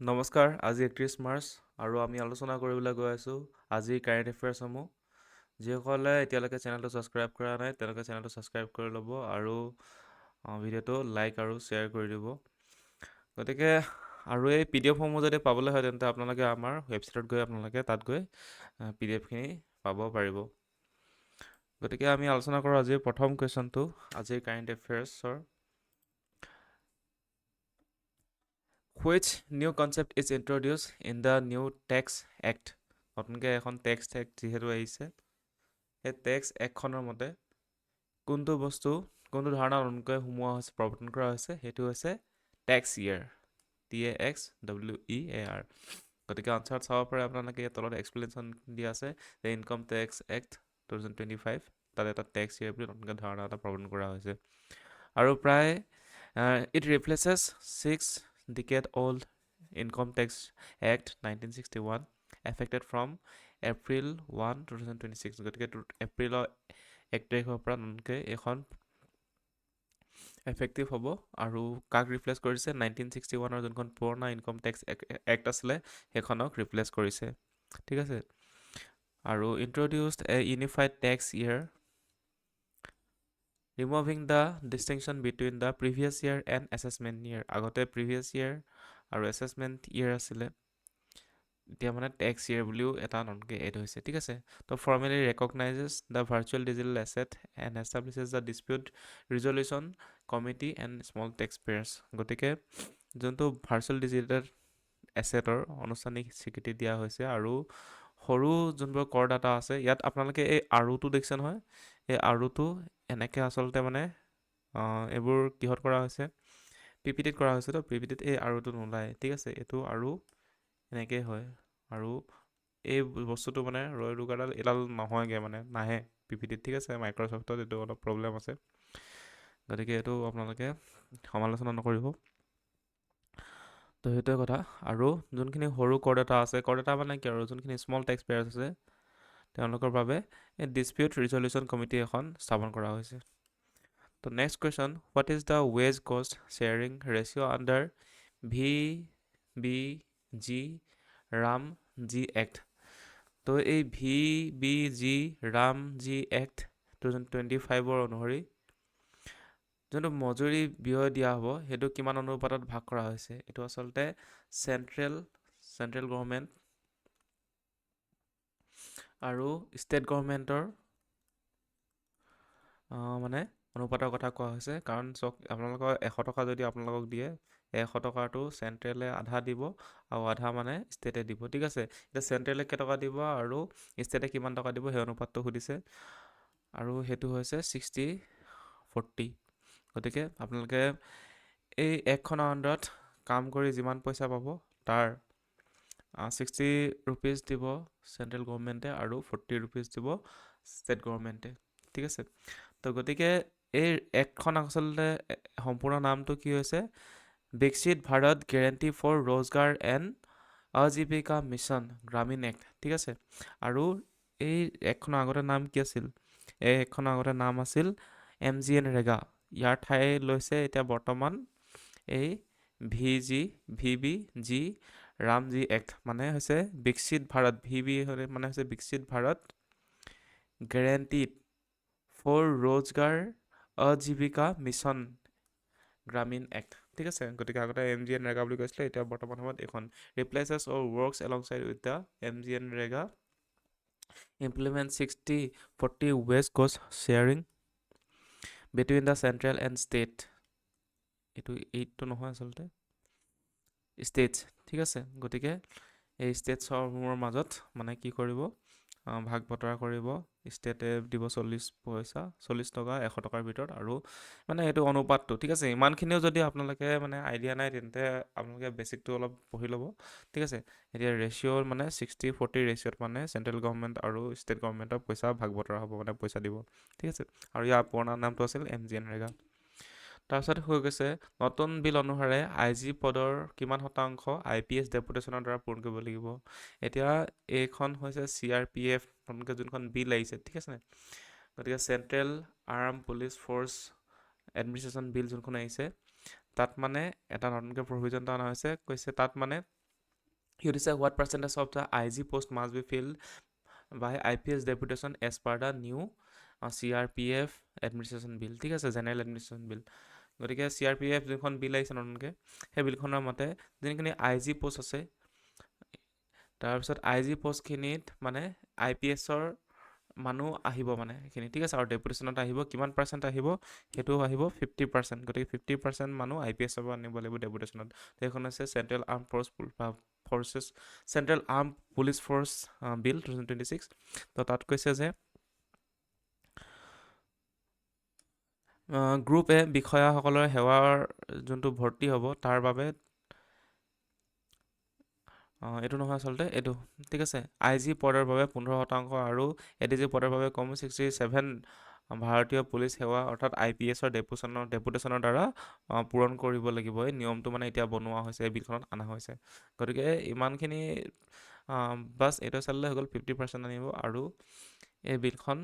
নমস্কাৰ, আজি 31 মাৰ্চ আৰু আমি আলোচনা কৰিবলৈ গৈ আছোঁ আজিৰ কাৰেণ্ট এফেয়াৰ্ছসমূহ। যিসকলে এতিয়ালৈকে চেনেলটো ছাবস্ক্ৰাইব কৰা নাই তেওঁলোকে চেনেলটো ছাবস্ক্ৰাইব কৰি ল'ব আৰু ভিডিঅ'টো লাইক আৰু শ্বেয়াৰ কৰি দিব। গতিকে আৰু এই PDF সমূহ যদি পাবলৈ হয় তেন্তে আপোনালোকে আমাৰ ৱেবছাইটত গৈ আপোনালোকে তাত গৈ PDF খিনি পাব পাৰিব। গতিকে আমি আলোচনা কৰোঁ আজিৰ প্ৰথম কুৱেশ্যনটো আজিৰ current এফেয়াৰ্ছৰ। Which new concept is introduced in the new tax act? নতুনকৈ এখন টেক্স এক্ট যিহেতু আহিছে, সেই টেক্স এক্টখনৰ মতে কোনটো কোনটো ধাৰণা নতুনকৈ সোমোৱা হৈছে, প্ৰৱৰ্তন কৰা হৈছে, সেইটো হৈছে টেক্স ইয়েৰ, TAXWEAR। গতিকে আনচাৰত চাব পাৰে আপোনালোকে ইয়াত তলত এক্সপ্লেনেশ্যন দিয়া আছে যে ইনকাম টেক্স এক্ট 2025, তাত এটা টেক্স ইয়েৰ বুলি নতুনকৈ ধাৰণা এটা প্ৰৱৰ্তন কৰা হৈছে। আৰু প্ৰায় it ৰিপ্লেচেছ 6-decade-old Income Tax Act 1961 affected from April 1, 2026। গতিকে এপ্ৰিলৰ 1 তাৰিখৰ পৰা নতুনকৈ এইখন এফেক্টিভ হ'ব আৰু কাক ৰিপ্লেচ কৰিছে? 1961ৰ যোনখন পুৰণা ইনকাম টেক্স এক্ট আছিলে সেইখনক ৰিপ্লেচ কৰিছে। ঠিক আছে, আৰু introduced a unified tax year, removing the distinction between the previous year and assessment year. আগতে প্ৰিভিয়াছ ইয়েৰ আৰু এছেছমেণ্ট ইয়েৰ আছিলে, এতিয়া মানে টেক্স ইয়েৰ বুলিও এটা নতুনকৈ এড হৈছে। ঠিক আছে, তো formally recognises the virtual digital asset and establishes the dispute resolution committee and small taxpayers. গতিকে যোনটো ভাৰ্চুৱেল ডিজিটেল এছেটৰ আনুষ্ঠানিক স্বীকৃতি দিয়া হৈছে আৰু সৰু যোনবোৰ কৰদাতা আছে, ইয়াত আপোনালোকে এই আৰুটো দেখিছে নহয়, এই আৰুটো এনেকৈ আচলতে মানে এইবোৰ কিহত কৰা হৈছে? PPTত কৰা হৈছে। তো PPTত এই আৰুটো নোলায়। ঠিক আছে, এইটো আৰু এনেকৈ হয়, আৰু এই বস্তুটো মানে ৰয় ৰুগাৰডাল এডাল নহয়গৈ, মানে নাহে PPTত। ঠিক আছে, মাইক্ৰ'ছফ্টত এইটো অলপ প্ৰব্লেম আছে, গতিকে এইটো আপোনালোকে সমালোচনা নকৰিব। তো সেইটোৱে কথা। আৰু যোনখিনি সৰু কৰদাতা আছে, কৰদাতা মানে কি আৰু যোনখিনি স্মল টেক্স পেয়াৰ্ছ আছে তেওঁলোকৰ বাবে এই ডিছপিউট ৰিজলিউশ্যন কমিটি এখন স্থাপন কৰা হৈছে। তো next question, what is the wage cost sharing ratio' under VBG Ramji act? তো এই VBG ৰামজি এক্ট 2025 অনুসৰি যোনটো মজুৰি ব্যয় দিয়া হ'ব সেইটো কিমান অনুপাতত ভাগ কৰা হৈছে? এইটো আচলতে চেণ্ট্ৰেল গভৰ্ণমেণ্ট আৰু ষ্টেট গভৰ্ণমেণ্টৰ মানে অনুপাতৰ কথা কোৱা হৈছে। কাৰণ চাওক, আপোনালোকৰ 100 টকা যদি আপোনালোকক দিয়ে, 100 টকাটো চেণ্ট্ৰেলে আধা দিব আৰু আধা মানে ষ্টেটে দিব। ঠিক আছে, এতিয়া চেণ্ট্ৰেলে কেইটকা দিব আৰু ষ্টেটে কিমান টকা দিব সেই অনুপাতটো সুধিছে, আৰু সেইটো হৈছে 60-40। গতিকে আপোনালোকে এই এখনৰ আণ্ডাৰত কাম কৰি যিমান পইচা পাব তাৰ 60 ৰুপিজ দিব চেণ্ট্ৰেল গভৰ্ণমেণ্টে আৰু 40 ৰুপিজ দিব ষ্টেট গভৰ্ণমেণ্টে। ঠিক আছে, তো গতিকে এই এক্টখন আচলতে সম্পূৰ্ণ নামটো কি হৈছে? Viksit Bharat guarantee for Rozgar and Ajeevika mission Gramin act. ঠিক আছে, আৰু এই এক্টখনৰ আগতে নাম কি আছিল? এই এক্টখনৰ আগতে নাম আছিল MGNREGA। ইয়াৰ ঠাই লৈছে এতিয়া বৰ্তমান এই VBG ৰামজি এক্ট, মানে হৈছে বিকশিত ভাৰত, VB মানে হৈছে Viksit Bharat guaranteed for Rozgar Ajeevika mission Gramin act. ঠিক আছে, গতিকে আগতে MGNREGA বুলি কৈছিলে, এতিয়া বৰ্তমান সময়ত এইখন replaces or works alongside with the MGNREGA, implement 60-40 wage cost sharing between the central and state. এইটো নহয় আচলতে ষ্টেটছ। ঠিক আছে, গতিকে এই ষ্টেটছসমূহৰ মাজত মানে কি কৰিব? ভাগ বতৰা কৰিব। ষ্টেটে দিব 40 টকা 100 টকাৰ ভিতৰত, আৰু মানে এইটো অনুপাতটো। ঠিক আছে, ইমানখিনিও যদি আপোনালোকে মানে আইডিয়া নাই তেন্তে আপোনালোকে বেছিকটো অলপ পঢ়ি ল'ব। ঠিক আছে, এতিয়া ৰেচিঅ'ৰ মানে 60-40 ৰেচিঅ'ত মানে চেণ্ট্ৰেল গভৰ্ণমেণ্ট আৰু ষ্টেট গভৰ্ণমেণ্টৰ পইচা ভাগ বতৰা হ'ব, মানে পইচা দিব। ঠিক আছে, আৰু ইয়াৰ পুৰণা নামটো আছিল MGNREGA। তাৰপিছত হৈ গৈছে নতুন বিল অনুসাৰে IG পদৰ কিমান শতাংশ IPS ডেপুটেশ্যনৰ দ্বাৰা পূৰণ কৰিব লাগিব? এতিয়া এইখন হৈছে CRPF নতুনকৈ যোনখন বিল আহিছে। ঠিক আছে, গতিকে central armed police force administration bill যোনখন আহিছে, তাত মানে এটা নতুনকৈ প্ৰভিজন এটা অনা হৈছে, কৈছে তাত মানে সুধিছে what percentage of the IG post must be filled by IPS deputation as per the new CRPF administration bill, ঠিক আছে, জেনেৰেল এডমিনিষ্ট্ৰেশ্যন বিল। গতিকে CRPF যোনখন বিল আহিছে নতুনকৈ, সেই বিলখনৰ মতে যোনখিনি IG পোষ্ট আছে, তাৰপিছত IG পোষ্টখিনিত মানে IPSৰ মানুহ আহিব মানে সেইখিনি, ঠিক আছে, আৰু ডেপুটেশ্যনত আহিব কিমান পাৰ্চেণ্ট আহিব, সেইটো আহিব 50%। গতিকে 50% মানুহ IPSৰ পৰা আনিব লাগিব ডেপুটেশ্যনত। সেইখন হৈছে central armed forces central armed police force bill 2026। তো তাত কৈছে যে গ্ৰুপ এ বিষয়াসকলৰ সেৱাৰ যোনটো ভৰ্তি হ'ব তাৰ বাবে এইটো নহয় আচলতে এইটো, ঠিক আছে, IG পদৰ বাবে 15% আৰু ADG পদৰ বাবে কম 67 ভাৰতীয় পুলিচ সেৱা অৰ্থাৎ IPSৰ ডেপুটেশ্যনৰ দ্বাৰা পূৰণ কৰিব লাগিব। এই নিয়মটো মানে এতিয়া বনোৱা হৈছে, এই বিলখনত অনা হৈছে। গতিকে ইমানখিনি বাছ এইটো চালে হৈ গ'ল, 50% আনিব। আৰু এই বিলখন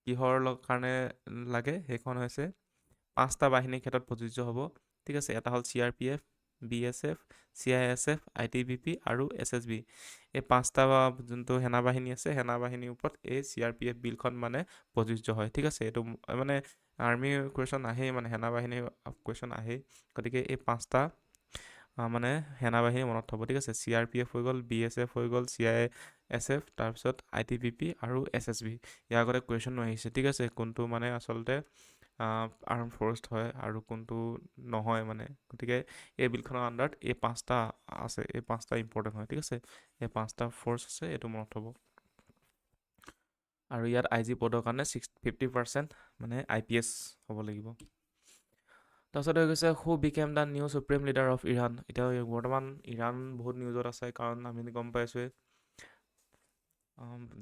কিহৰ কাৰণে লাগে, সেইখন হৈছে 5টা বাহিনীৰ ক্ষেত্ৰত প্ৰযোজ্য হ'ব, ঠিক আছে। এটা হ'ল CRPF, BSF, CISF, ITBP আৰু SSB। এই 5টা যোনটো সেনাবাহিনী আছে, সেনাবাহিনীৰ ওপৰত এই CRPF বিলখন মানে প্ৰযোজ্য হয়, ঠিক আছে। এইটো মানে আৰ্মি কুৱেশ্যন আহেই, মানে সেনাবাহিনীৰ কুৱেশ্যন আহেই। গতিকে এই 5টা মানে সেনাবাহিনী মনত থ'ব, ঠিক আছে। CRPF হৈ গ'ল, BSF হৈ গ'ল, CISF, তাৰপিছত ITBP আৰু SSB। ইয়াৰ আগতে কুৱেশ্যনো আহিছে, ঠিক আছে, কোনটো মানে আচলতে আৰ্ম ফ'ৰ্চ হয় আৰু কোনটো নহয় মানে। গতিকে এই বিলখনৰ আণ্ডাৰত এই 5টা আছে, এই 5টা ইম্পৰ্টেণ্ট হয়, ঠিক আছে। এই 5টা ফ'ৰ্চ আছে, এইটো মনত থ'ব। আৰু ইয়াত IG পদৰ কাৰণে 50% মানে IPS হ'ব লাগিব। তাৰপিছত হৈ গৈছে who became the new supreme leader of Iran. এতিয়া বৰ্তমান ইৰাণ বহুত নিউজত আছে, কাৰণ আমি গম পাইছোঁৱেই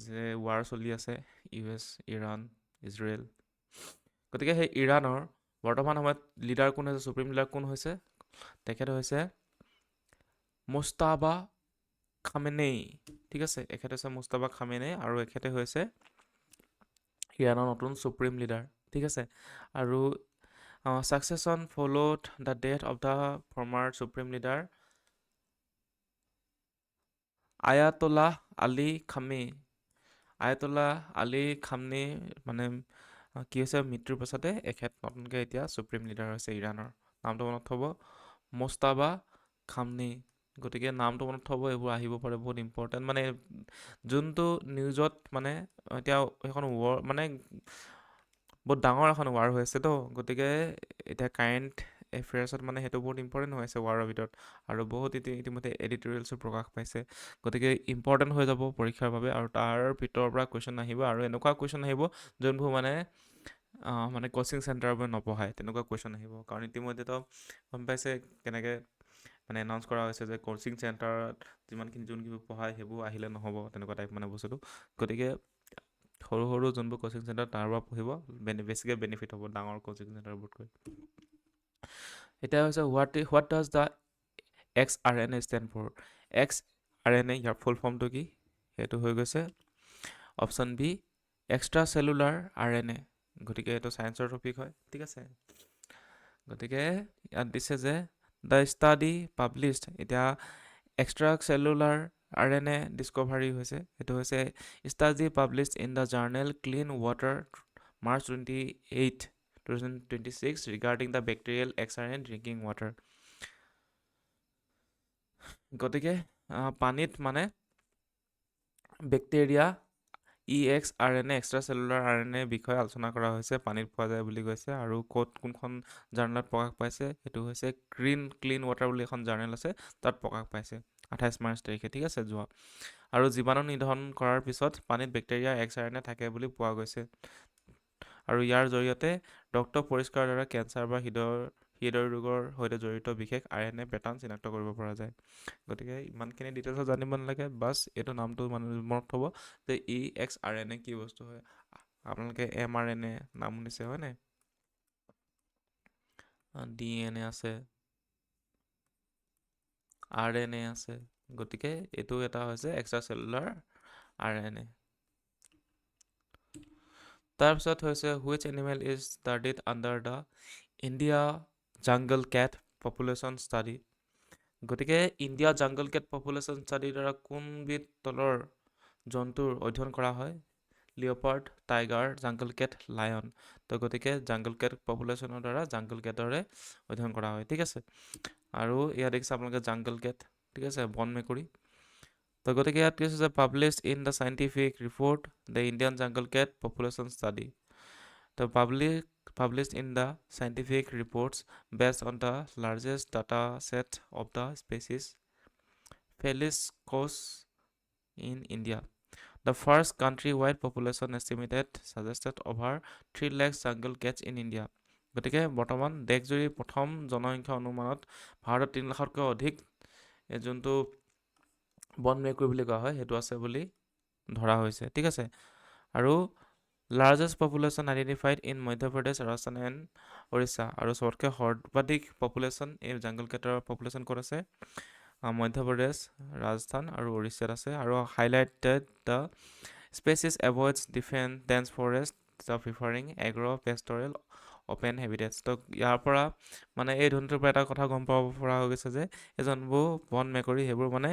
যে ৱাৰ চলি আছে US, ইৰাণ, ইজৰাইল। গতিকে সেই ইৰাণৰ বৰ্তমান সময়ত লিডাৰ কোন হৈছে, চুপ্ৰিম লিডাৰ কোন হৈছে, তেখেত হৈছে মুস্তাবা খামেনেই, ঠিক আছে। এখেত হৈছে মুস্তাবা খামেনেই আৰু এখেতে হৈছে ইৰাণৰ নতুন চুপ্ৰিম লিডাৰ, ঠিক আছে। আৰু succession followed the death of the former supreme leader Ayatollah Ali Khamenei. Ayatollah Ali Khamenei মানে কি হৈছে, মৃত্যুৰ পাছতে এখেত নতুনকৈ এতিয়া চুপ্ৰিম লিডাৰ হৈছে ইৰাণৰ। নামটো মনত থ'ব, মুস্তাবা খামনি। গতিকে নামটো মনত থ'ব, এইবোৰ আহিব পাৰে, বহুত ইম্পৰ্টেণ্ট। মানে যোনটো নিউজত মানে এতিয়া সেইখন মানে বহুত ডাঙৰ এখন ৱাৰ হৈ আছেতো, গতিকে এতিয়া কাৰেণ্ট এফেয়াৰ্ছত মানে সেইটো বহুত ইম্পৰ্টেণ্ট হৈ আছে ৱাৰৰ ভিতৰত। আৰু বহুত ইতিমধ্যে এডিটৰিয়েলছো প্ৰকাশ পাইছে। গতিকে ইম্পৰ্টেণ্ট হৈ যাব পৰীক্ষাৰ বাবে, আৰু তাৰ ভিতৰৰ পৰা কুৱেশ্যন আহিব, আৰু এনেকুৱা কুৱেশ্যন আহিব যোনবোৰ মানে কোচিং চেণ্টাৰৰ পৰা নপঢ়ায়, তেনেকুৱা কুৱেশ্যন আহিব। কাৰণ ইতিমধ্যেতো গম পাইছে কেনেকৈ মানে এনাউন্স কৰা হৈছে যে কোচিং চেণ্টাৰত যোনখিনি পঢ়ায় সেইবোৰ আহিলে নহ'ব, তেনেকুৱা টাইপ মানে বস্তুটো। গতিকে সৰু সৰু যোনবোৰ কোচিং চেণ্টাৰ তাৰ পৰা পঢ়িব, বেছিকৈ বেনিফিট হ'ব ডাঙৰ কোচিং চেণ্টাৰবোৰতকৈ। এতিয়া হৈছে what does the XRNA stand for. XRNA ইয়াৰ ফুল ফৰ্মটো কি, সেইটো হৈ গৈছে option B, extra cellular RNA। গতিকে এইটো ছায়েন্সৰ টপিক হয়, ঠিক আছে। গতিকে ইয়াত দিছে যে দ্য ষ্টাডি পাব্লিছড, এতিয়া এক্সট্ৰা চেলুলাৰ RNA ডিস্কভাৰী হৈছে, সেইটো হৈছে study published in the journal clean water March 28, 2026 regarding the bacterial XRNA drinking water. গতিকে পানীত মানে bacteria EXRNA extra cellular RNA বিষয়ে আলোচনা কৰা হৈছে, পানীত পোৱা যায় বুলি কৈছে। আৰু কোনখন জাৰ্নেলত প্ৰকাশ পাইছে, সেইটো হৈছে ক্লিন ৱাটাৰ বুলি এখন জাৰ্নেল আছে, তাত প্ৰকাশ পাইছে 28 মাৰ্চ তাৰিখে, ঠিক আছে, যোৱা। আৰু জীৱাণু নিধন কৰাৰ পিছত পানীত বেক্টেৰিয়া XRNA থাকে বুলি পোৱা গৈছে। আৰু ইয়াৰ জৰিয়তে ৰক্ত পৰিষ্কাৰৰ দ্বাৰা কেঞ্চাৰ বা হৃদয় ৰোগৰ সৈতে জড়িত বিশেষ RNA পেটাৰ্ণ চিনাক্ত কৰিব পৰা যায়। গতিকে ইমানখিনি ডিটেইলছত জানিব নালাগে, বাছ এইটো নামটো মনত থ'ব যে EXRNA কি বস্তু হয়। আপোনালোকে mRNA নাম শুনিছে হয়নে, DNA আছে, RNA আছে। গতিকে এইটো এটা হৈছে এক্সট্ৰা চেলুলাৰ RNA। তাৰপিছত হৈছে which animal is studied under the India jungle cat population study. গতিকে ইণ্ডিয়া জাংগল কেট পপুলেশ্যন ষ্টাডিৰ দ্বাৰা কোনবিধ তলৰ জন্তুৰ অধ্যয়ন কৰা হয়? Leopard, tiger, jungle cat, lion. তো গতিকে জাংগল কেট পপুলেশ্যনৰ দ্বাৰা জাংগল কেটৰে অধ্যয়ন কৰা হয়, ঠিক আছে। আৰু ইয়াত দেখিছে আপোনালোকে জাংগল কেট, ঠিক আছে, বন মেকুৰী। তো গতিকে ইয়াত কি হৈছে, published in the scientific report the Indian jungle cat population study. তো published in the scientific reports based on the largest data set of the species Felis cos in India. The first countrywide population estimated suggested over 3 lakhs jungle cats in India. গতিকে বৰ্তমান দেশজুৰি প্ৰথম জনসংখ্যা অনুমানত ভাৰতত 3 লাখতকৈ অধিক যোনটো বন মেকুৰী বুলি কোৱা হয় সেইটো আছে বুলি ধৰা হৈছে, ঠিক আছে। আৰু largest population identified in Madhya Pradesh, Rajasthan and Orissa. আৰু চবতকৈ সৰ্বাধিক পপুলেশ্যন এই জাংগল কেটৰ পপুলেশ্যন ক'ত আছে? মধ্যপ্ৰদেশ, ৰাজস্থান আৰু উৰিষ্যাত আছে। আৰু highlighted the species avoids dense forest the preferring agro' pastoral open habitats. তো ইয়াৰ পৰা মানে এই ধৰণটোৰ পৰা এটা কথা গম পাব পৰা হৈ গৈছে যে এই যোনবোৰ বন মেকুৰী সেইবোৰ মানে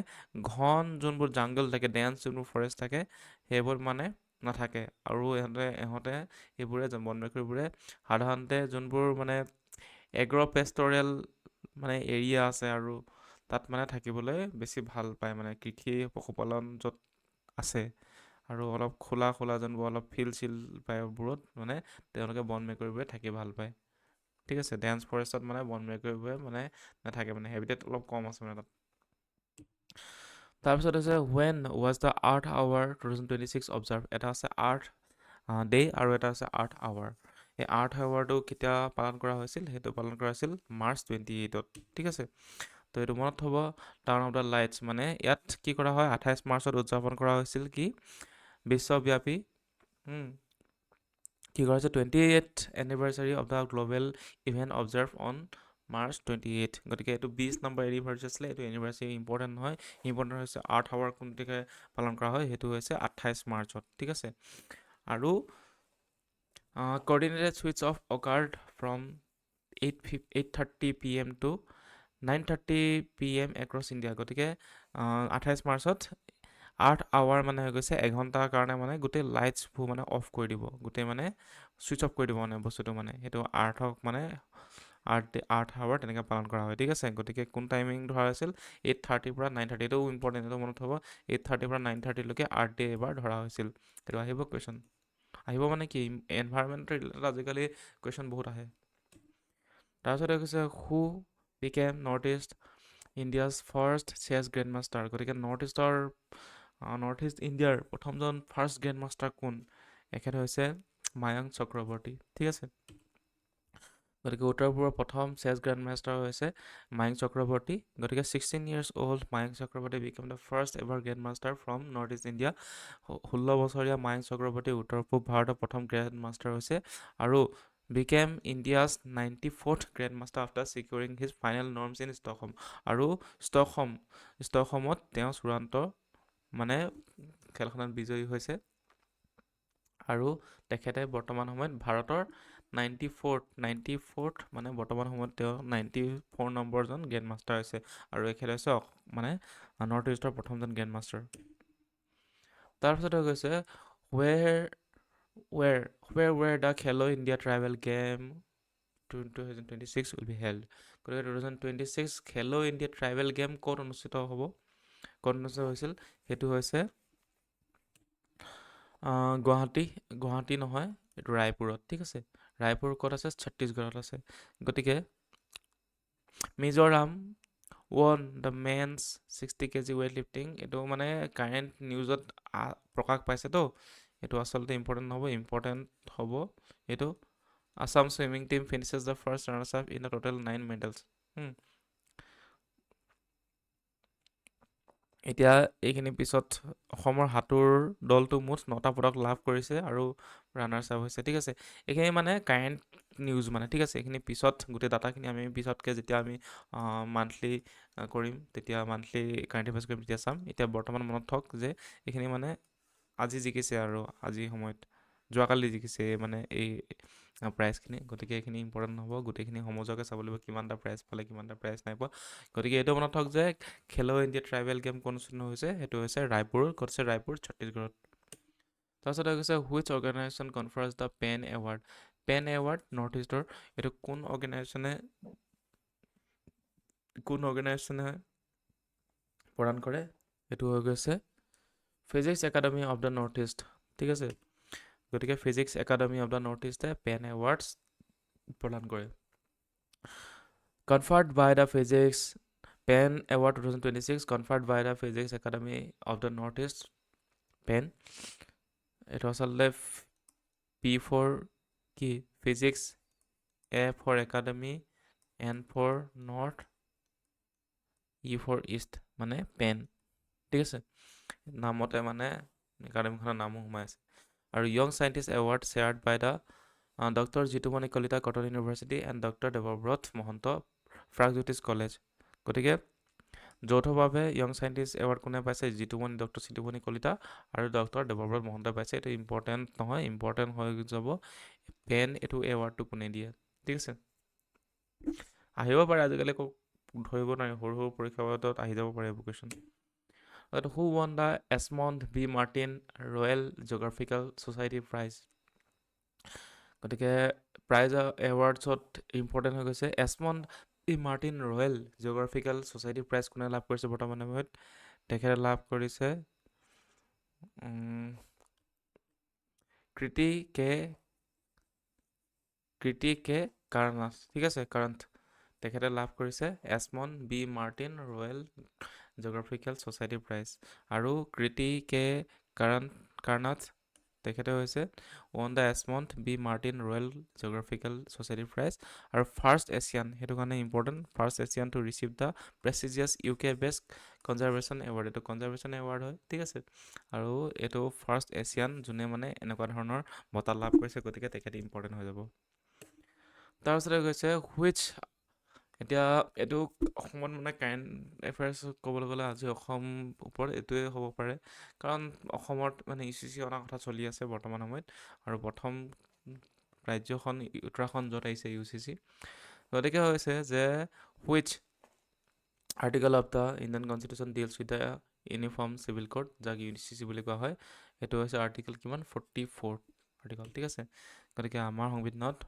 ঘন যোনবোৰ জাংগল থাকে, ডেন্স যোনবোৰ ফৰেষ্ট থাকে সেইবোৰ মানে নাথাকে। আৰু ইহঁতে এইবোৰে বন মেকুৰীবোৰে সাধাৰণতে যোনবোৰ মানে এগ্ৰ' পেষ্টৰেল মানে এৰিয়া আছে আৰু তাত মানে থাকিবলৈ বেছি ভাল পায়, মানে কৃষি পশুপালন য'ত আছে আৰু অলপ খোলা যোনবোৰ অলপ ফিল্ড চিল পায়বোৰত মানে তেওঁলোকে বন মেকুৰীবোৰে থাকি ভাল পায়, ঠিক আছে। ডেন্স ফৰেষ্টত মানে বন মেকুৰীবোৰে মানে নাথাকে, মানে হেবিটেট অলপ কম আছে মানে তাত। তাৰপিছত হৈছে when was the earth hour 2026 observe. এটা আছে আৰ্থ ডে আৰু এটা আছে আৰ্থ আৱাৰ। এই আৰ্থ আৱাৰটো কেতিয়া পালন কৰা হৈছিল? সেইটো পালন কৰা হৈছিল মাৰ্চ 28ত, ঠিক আছে। তো এইটো মনত থ'ব। টাউন অফ দ্য লাইটছ মানে ইয়াত কি কৰা হয়, 28 মাৰ্চত উদযাপন কৰা হৈছিল কি বিশ্বব্যাপী কি কৰা হৈছে 28th anniversary of the global event observe on March 28। গতিকে এইটো 20 নম্বৰ এনিভাৰ্চাৰী আছিলে, এইটো এনিভাৰ্চাৰী ইম্পৰ্টেণ্ট নহয়। ইম্পৰ্টেণ্ট হৈছে আৰ্থ আৱাৰ কোনটিকে পালন কৰা হয়, সেইটো হৈছে 28 মাৰ্চত, ঠিক আছে। আৰু coordinated switch off occurred from 8:30 p.m. to 9:30 p.m. across India. গতিকে 28 মাৰ্চত আৰ্থ আৱাৰ মানে হৈ গৈছে এঘণ্টাৰ কাৰণে মানে গোটেই লাইটছবোৰ মানে অফ কৰি দিব, গোটেই মানে ছুইচ অফ কৰি দিব মানে বস্তুটো, মানে সেইটো আৰ্থক মানে আৰ্থ আৱাৰ তেনেকৈ পালন কৰা হয়, ঠিক আছে। গতিকে কোন টাইমিং ধৰা হৈছিল 8:30 পৰা 9:30, এইটো ইম্পৰ্টেণ্ট, এইটো মনত হ'ব। 8:30 পৰা 9:30লৈকে আৰ্থ ডে এবাৰ ধৰা হৈছিল। এইটো আহিব কুৱেশ্যন, আহিব মানে কি এনভাইৰমেণ্টৰ ৰিলেটেড আজিকালি কুৱেশ্যন বহুত আহে। তাৰপিছতে কৈছে who became north east India's first chess grand master. গতিকে নৰ্থ ইষ্ট ইণ্ডিয়াৰ প্ৰথমজন ফাৰ্ষ্ট গ্ৰেণ্ড মাষ্টাৰ কোন? এখেত হৈছে মায়ংক চক্ৰৱৰ্তী, ঠিক আছে। গতিকে উত্তৰ পূৰ্বৰ প্ৰথম চেছ গ্ৰেণ্ড মাষ্টাৰ হৈছে মায়ংক চক্ৰৱৰ্তী। গতিকে 16 years old Mayank Chakraborty became the first ever grand master from north east India. 16 বছৰীয়া মায়ংক চক্ৰৱৰ্তী উত্তৰ পূব ভাৰতৰ প্ৰথম গ্ৰেণ্ড মাষ্টাৰ হৈছে আৰু became India's 94th grand master after securing his final norms in Stockholm. আৰু ষ্টকহোমত তেওঁ চূড়ান্ত মানে খেলখনত বিজয়ী হৈছে আৰু তেখেতে বৰ্তমান সময়ত ভাৰতৰ 94th মানে বৰ্তমান সময়ত তেওঁ 94 নম্বৰজন গ্ৰেণ্ড মাষ্টাৰ হৈছে আৰু এখেত হৈছে মানে নৰ্থ ইষ্টৰ প্ৰথমজন গ্ৰেণ্ড মাষ্টাৰ। তাৰপিছত হৈ গৈছে where the খেলো India tribal game 2026 will be held। গতিকে 2026 খেলো ইণ্ডিয়া ট্ৰাইবেল গেম ক'ত অনুষ্ঠিত হৈছিল? সেইটো হৈছে গুৱাহাটী নহয়, এইটো ৰায়পুৰত, ঠিক আছে। ৰায়পুৰ ক'ত আছে? ছত্তীশগড়ত আছে। গতিকে Mizoram won the men's 60 kg weight lifting. এইটো মানে কাৰেণ্ট নিউজত প্ৰকাশ পাইছেতো, এইটো আচলতে ইম্পৰ্টেণ্ট হ'ব এইটো। Assam swimming team finishes the first runners up in the total 9 medals. এতিয়া এইখিনি পিছত অসমৰ সাঁতোৰ দলটো মুঠ 9টা পদক লাভ কৰিছে আৰু ৰানাৰ্ছ আপ হৈছে, ঠিক আছে। এইখিনি মানে কাৰেণ্ট নিউজ মানে, ঠিক আছে। এইখিনি পিছত গোটেই ডাটাখিনি আমি পিছতকৈ যেতিয়া আমি মান্থলি কৰিম, তেতিয়া মান্থলি কাৰেণ্ট এফেয়াৰ্ছ কৰিম তেতিয়া চাম। এতিয়া বৰ্তমান মনত থওক যে এইখিনি মানে আজি জিকিছে আৰু আজিৰ সময়ত যোৱাকালি জিকিছে মানে এই প্ৰাইজখিনি, গতিকে এইখিনি ইম্পৰ্টেণ্ট হ'ব, গোটেইখিনি সমজুৱাকৈ চাব লাগিব কিমানটা প্ৰাইজ পালে কিমানটা প্ৰাইজ নাই পোৱা। গতিকে এইটো মনত থওক যে খেলো ইণ্ডিয়া ট্ৰাইবেল গেম ক'ত অনুষ্ঠিত হৈছে, সেইটো হৈছে ৰায়পুৰ, ক'ত আছে ৰায়পুৰ ছত্তীশগড়ত। তাৰপিছত হৈ গৈছে which organisation confers the pen award. Pen award north ইষ্টৰ, এইটো কোন অৰ্গেনাইজেশ্যনে প্ৰদান কৰে, এইটো হৈ গৈছে physics academy of the north east, ঠিক আছে। গতিকে physics academy of the north ইষ্টে পেন এৱাৰ্ডছ প্ৰদান কৰে। Conferred by the physics pen award 2026 conferred by the physics academy of the north east pen. এইটো আচলতে পি ফৰ কি physics, A for academy, N for north, E for east, মানে pen, ঠিক আছে। নামতে মানে একাডেমিখনৰ নামো সোমাই আছে। আৰু young scientist award shared by the doctor Jitumoni Kalita Cotton university and doctor Debabrata Mahanta Pragjyotish college. গতিকে যৌথভাৱে য়ং চাইণ্টিষ্ট এৱাৰ্ড কোনে পাইছে, ডক্টৰ জিতুমণি কলিতা আৰু ডক্টৰ দেৱব্ৰত মহন্তই পাইছে। এইটো ইম্পৰ্টেণ্ট নহয়, ইম্পৰ্টেণ্ট হৈ যাব পেন এইটো এৱাৰ্ডটো কোনে দিয়ে, ঠিক আছে। আহিব পাৰে, আজিকালি একো ধৰিব নোৱাৰি, সৰু সৰু পৰীক্ষাবোৰত আহি যাব পাৰে এইবোৰ question. Who won the Esmond B Martin Royal Geographical Society prize. গতিকে প্ৰাইজ এৱাৰ্ডছত ইম্পৰ্টেণ্ট হৈ গৈছে Esmond B Martin Royal Geographical Society prize কোনে লাভ কৰিছে বৰ্তমান সময়ত, তেখেতে লাভ কৰিছে কৃতি কে কাৰনাথ, ঠিক আছে, কাৰন্থ। তেখেতে লাভ কৰিছে Esmond B Martin Royal Geographical Society prize. আৰু কৃতি কে কাৰনাথ তেখেতে হৈছে won the Esmond B Martin Royal Geographical Society prize. আৰু ফাৰ্ষ্ট এছিয়ান, সেইটো কাৰণে important, first Asian to receive the prestigious UK best conservation award, এইটো কনজাৰভেশ্যন এৱাৰ্ড হয়, ঠিক আছে। আৰু এইটো ফাৰ্ষ্ট এছিয়ান যোনে মানে এনেকুৱা ধৰণৰ বঁটা লাভ কৰিছে, গতিকে তেখেতে ইম্পৰ্টেণ্ট হৈ যাব। তাৰপিছতে গৈছে হুইচ, এতিয়া এইটো অসমত মানে কাৰেণ্ট এফেয়াৰ্ছ ক'বলৈ গ'লে আজি অসম ওপৰত এইটোৱে হ'ব পাৰে, কাৰণ অসমত মানে UCC অনাৰ কথা চলি আছে বৰ্তমান সময়ত, আৰু প্ৰথম ৰাজ্যখন উত্তৰাখণ্ড য'ত আহিছে UCC। গতিকে হৈছে যে which article of the Indian constitution deals with the uniform civil code, যাক UCC বুলি কোৱা হয়, সেইটো হৈছে আৰ্টিকল কিমান 44 আৰ্টিকল, ঠিক আছে। গতিকে আমাৰ সংবিধানত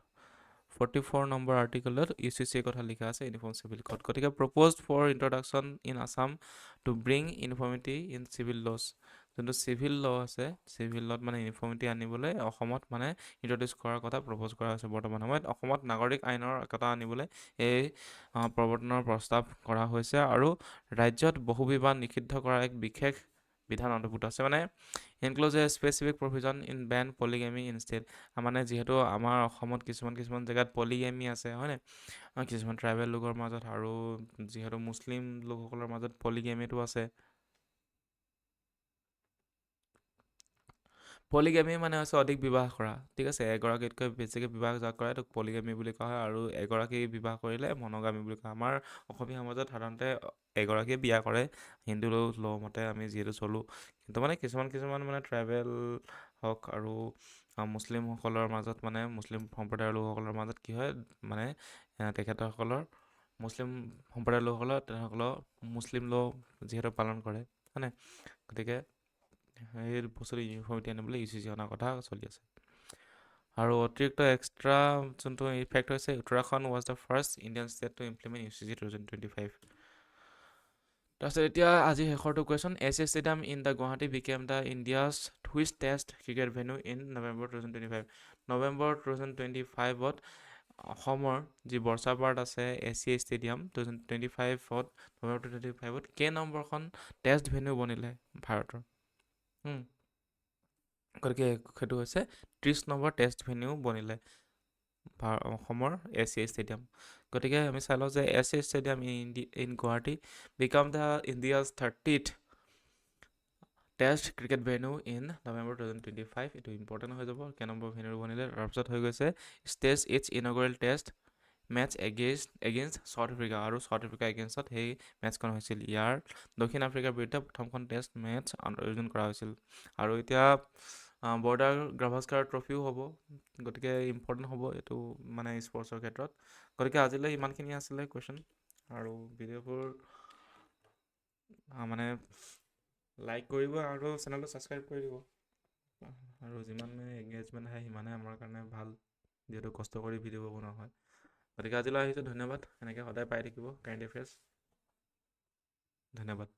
44 নম্বৰ আৰ্টিকলত UCCৰ কথা লিখা আছে, ইউনিফৰ্ম চিভিল কোড। গতিকে proposed for introduction in Assam to bring uniformity in civil laws, যোনটো চিভিল ল আছে, চিভিল লত মানে ইউনিফৰ্মিটি আনিবলৈ অসমত মানে ইণ্ট্ৰডিউচ কৰাৰ কথা প্ৰপ'জ কৰা হৈছে বৰ্তমান সময়ত। অসমত নাগৰিক আইনৰ একতা আনিবলৈ এই প্ৰৱৰ্তনৰ প্ৰস্তাৱ কৰা হৈছে, আৰু ৰাজ্যত বহুবিবাহ নিষিদ্ধ কৰাৰ এক বিশেষ বিধান অন্তৰ্ভুক্ত আছে, মানে include a specific provision in ban polygamy in state. মানে যিহেতু আমাৰ অসমত কিছুমান জেগাত পলিগেমি আছে, হয়নে, কিছুমান ট্ৰাইবেল লোকৰ মাজত, আৰু যিহেতু মুছলিম লোকসকলৰ মাজত পলিগেমিটো আছে। পলিগেমি মানে হৈছে অধিক বিবাহ কৰা, ঠিক আছে, এগৰাকীতকৈ বেছিকৈ বিবাহ যাক কৰে এইটোক পলিগেমি বুলি কোৱা হয়, আৰু এগৰাকী বিবাহ কৰিলে মনোগামী বুলি কোৱা হয়। আমাৰ অসমীয়া সমাজত সাধাৰণতে এগৰাকীয়ে বিয়া কৰে, হিন্দু ল মতে আমি যিহেতু চলোঁ, কিন্তু মানে কিছুমান মানে ট্ৰাইবেল হওক আৰু মুছলিমসকলৰ মাজত, মানে মুছলিম সম্প্ৰদায়ৰ লোকসকলৰ মাজত কি হয়, মানে তেখেতসকলৰ মুছলিম সম্প্ৰদায়ৰ লোকসকলৰ তেখেতসকলৰ মুছলিম ল যিহেতু পালন কৰে, হয়নে, গতিকে সেই বস্তুটো ইউনিফৰ্মিটি আনিবলৈ UCC অনাৰ কথা চলি আছে। আৰু অতিৰিক্ত এক্সট্ৰা যোনটো ইফেক্ট হৈছে, Uttarakhand was the first Indian state to implement UCC 2025। তাৰপিছত এতিয়া আজি শেষৰটো question, AC stadium in the Guwahati became the India's which test cricket venue in November 2025। November 2025ত অসমৰ যি বৰ্ষাপাৰাত আছে AC ষ্টেডিয়াম 2025ত, নৱেম্বৰ 2025ত কেই নম্বৰখন টেষ্ট ভেন্যু বনিলে ভাৰতৰ। গতিকে সেইটো হৈছে 30 নম্বৰ টেষ্ট ভেন্যু বনিলে অসমৰ AC ষ্টেডিয়াম। গতিকে আমি চাই লওঁ যে AC stadium in Guwahati became the India's 30th test cricket venue in November 2025, এইটো ইম্পৰ্টেণ্ট হৈ যাব কেই নম্বৰ ভেন্যু বনিলে। তাৰপিছত হৈ গৈছে stage its inaugural test match against South Africa, আৰু চাউথ আফ্ৰিকা এগেইনষ্টত সেই মেটচখন হৈছিল। ইয়াৰ দক্ষিণ আফ্ৰিকাৰ বিৰুদ্ধে প্ৰথমখন টেষ্ট মেটচ আয়োজন কৰা হৈছিল। আৰু এতিয়া বৰ্ডাৰ গাভাস্কাৰ ট্ৰফিও হ'ব, গতিকে ইম্পৰ্টেণ্ট হ'ব এইটো মানে স্পৰ্টছৰ ক্ষেত্ৰত। গতিকে আজিলৈ ইমানখিনি আছিলে কুৱেশ্যন, আৰু ভিডিঅ'বোৰ মানে লাইক কৰিব আৰু চেনেলটো ছাবস্ক্ৰাইব কৰি দিব, আৰু যিমানে এংগেজমেণ্ট আহে সিমানে আমাৰ কাৰণে ভাল, যিহেতু কষ্ট কৰি ভিডিঅ' বনোৱা হয়। গতিকে আজিলৈ আহিছোঁ, ধন্যবাদ। এনেকৈ সদায় পাই থাকিব কাৰেণ্ট এফেয়াৰ্ছ। ধন্যবাদ।